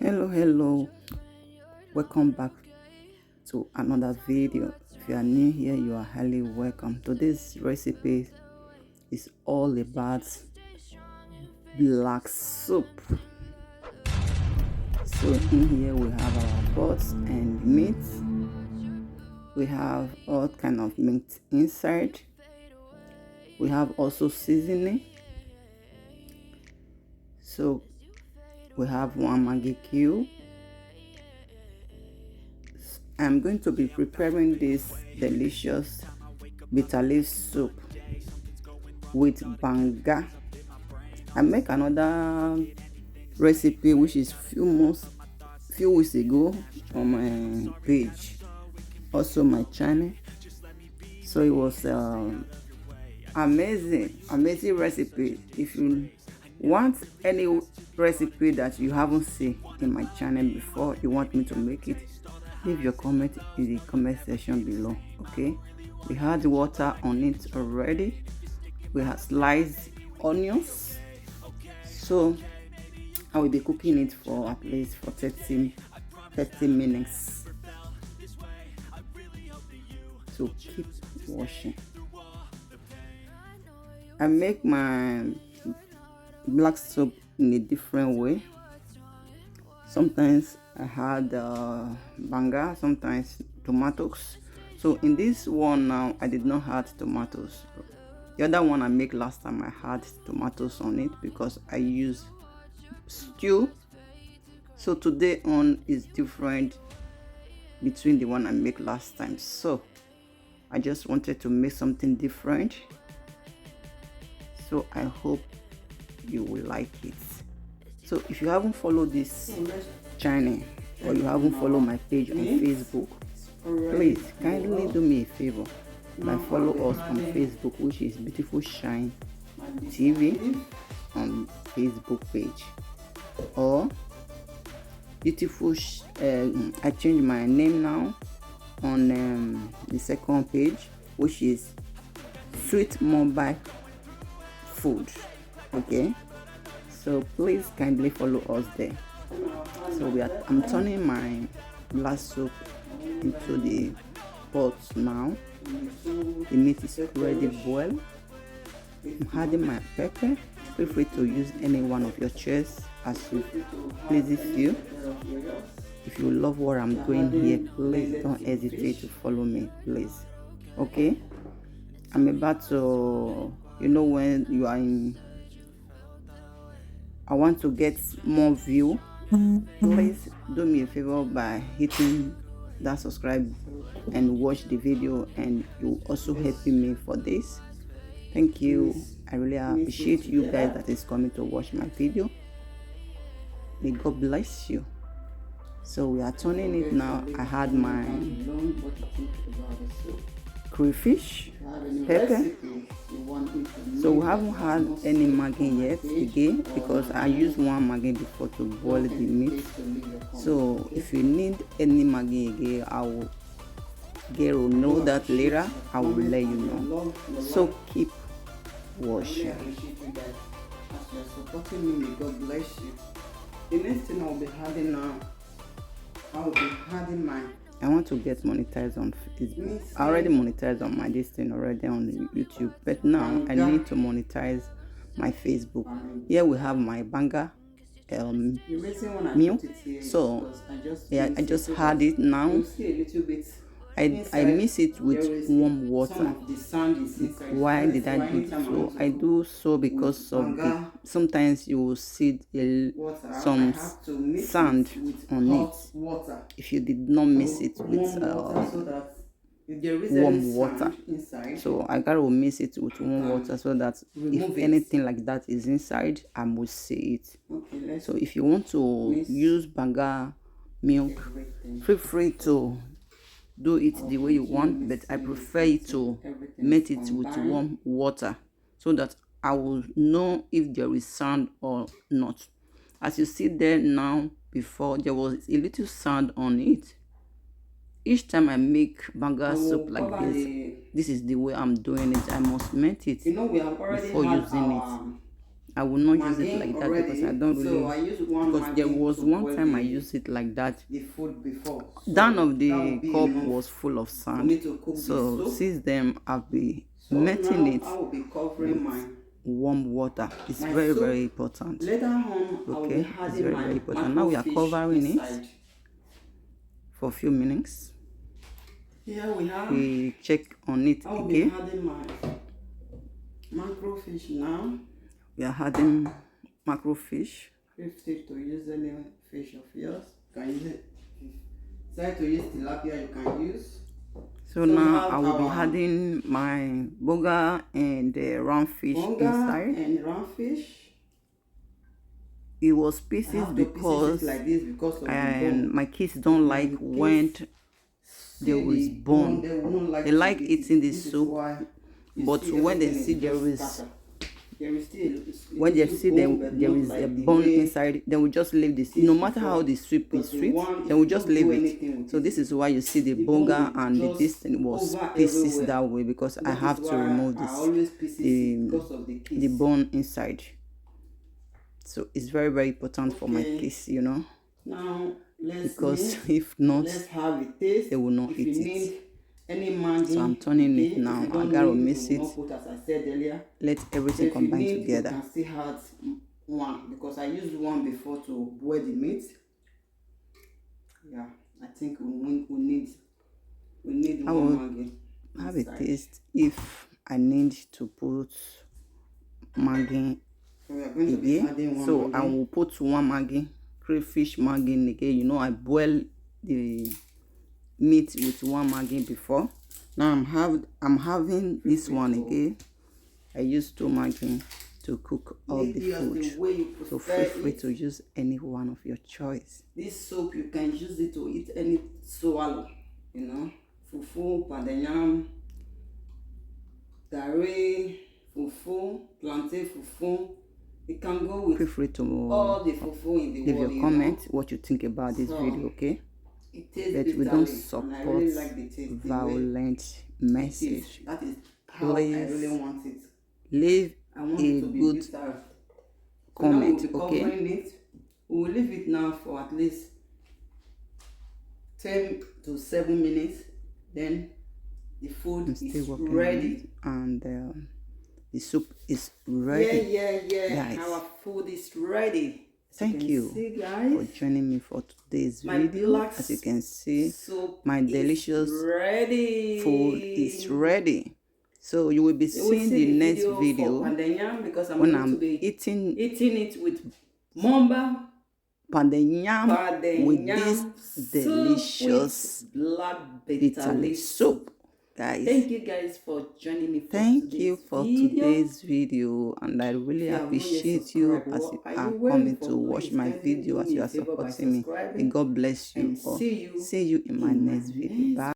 Hello, welcome back to another video. If you are new here, you are highly welcome. Today's recipe is all about black soup. So in here we have our pots and meat. We have all kind of meat inside. We have also seasoning. So we have one Maggi cube. I'm going to be preparing this delicious bitter leaf soup with banga. I make another recipe which is few weeks ago on my page, also my channel. So it was amazing recipe. If you want any recipe that you haven't seen in my channel before, you want me to make it, leave your comment in the comment section below. Okay, we had water on it already. We have sliced onions, so I will be cooking it for at least for 30 minutes. So keep washing. I make my black soup in a different way. Sometimes I had banga, sometimes tomatoes. So in this one now, I did not add tomatoes. The other one I make last time, I had tomatoes on it because I use stew. So today on is different between the one I make last time. So I just wanted to make something different. So I hope you will like it. So if you haven't followed this channel or you haven't followed my page on Facebook, please kindly do me a favor by follow us on Facebook, which is Beautiful Shine TV on Facebook page, or Beautiful I changed my name now on the second page, which is Sweet Mobile Food. Okay, so please kindly follow us there. So I'm turning my black soup into the pot now. The meat is already boiled. I'm adding my pepper. Feel free to use any one of your choice as you pleases you. If you love what I'm doing here, please don't hesitate to follow me, please. Okay, I'm about to, when you are in, I want to get more view, please do me a favor by hitting that subscribe and watch the video, and you also helping me for this. Thank you. I really appreciate you guys that is coming to watch my video. May God bless you. So we are turning it now. I had my crayfish, pepper. So we haven't had any Maggi yet again because I used one Maggi before to boil the meat. So if you need any Maggi again, I will know that later. I will let you know. So keep washing. Supporting me, may God bless you. The next thing I'll be having now, I want to get monetized on Facebook. I already monetized on my thing already on YouTube, but now I need to monetize my Facebook. Here we have my banga meal. So yeah, I just had it now. I mix it with warm water. Why did I do so? I do so because of sometimes you will see some sand on it if you did not mix it with warm water. So I gotta mix it with warm water so that if anything like that is inside, I must see it. So if you want to use banga milk, feel free to do it the way you want, but I prefer you to make it with warm water so that I will know if there is sand or not. As you see there now, before there was a little sand on it. Each time I make banga soup like this is the way I'm doing it. I must melt it before using it. I will not use it like that because I don't really. So I use one because there was one time I used it like that. The food before. Down of the cup was full of sand. So since then I've been melting it. I will be covering my warm water. It's very, very important. Later on, okay, it's very, very important. Now we are covering it for a few minutes. Here we have. We check on it again. I'll be adding my macrofish now. We are adding macrofish. Feel free to use any fish of yours. You can use it. Try to use tilapia, you can use. So now I will be adding my burger and the round fish inside. And round fish. It was pieces because, like this because of my kids don't like when there is bone. They like eating the soup, but when they see there is there is a bone inside, they will just leave this. No matter how the soup is sweet, they will just leave it. So this is why you see the burger and the this thing was pieces that way, because I have to remove this the bone inside. So it's very, very important for my kids, you know. Now because if not, they will not eat it. So I'm turning it now. I gotta mix it. As I said earlier, let everything combine together. You can still add one because I used one before to boil the meat. Yeah, I think we need one Maggi. Have a taste if I need to put Maggi again. So I will put one Maggi, crayfish Maggi again. You know, I boil the meat with one Maggi before. Now I'm having this one again. I use 2 Maggi to cook all the food. So feel free to use any one of your choice. This soup you can use it to eat any swallow, you know, fufu, pandanyam, gari, fufu, plantain fufu. It can go with. Feel free to all the fufu in the world. Leave your comment what you think about this video, okay? That we don't support really like violent message. That is how please I really want it. Leave a good comment, okay? We will leave it now for at least 10 to 7 minutes. Then the food is ready and the soup is ready. Yeah. Guys. Our food is ready. Thank you for joining me for today's video. As you can see, my delicious food is ready. So you will be seeing the next video when I'm eating it with momba pandanyam with this delicious bitter leaf soup. Guys, thank you guys for joining me. Thank you for today's video, and I really appreciate you as you are coming to watch my video, as you are supporting me. And God bless you all. See you in my next video. Bye.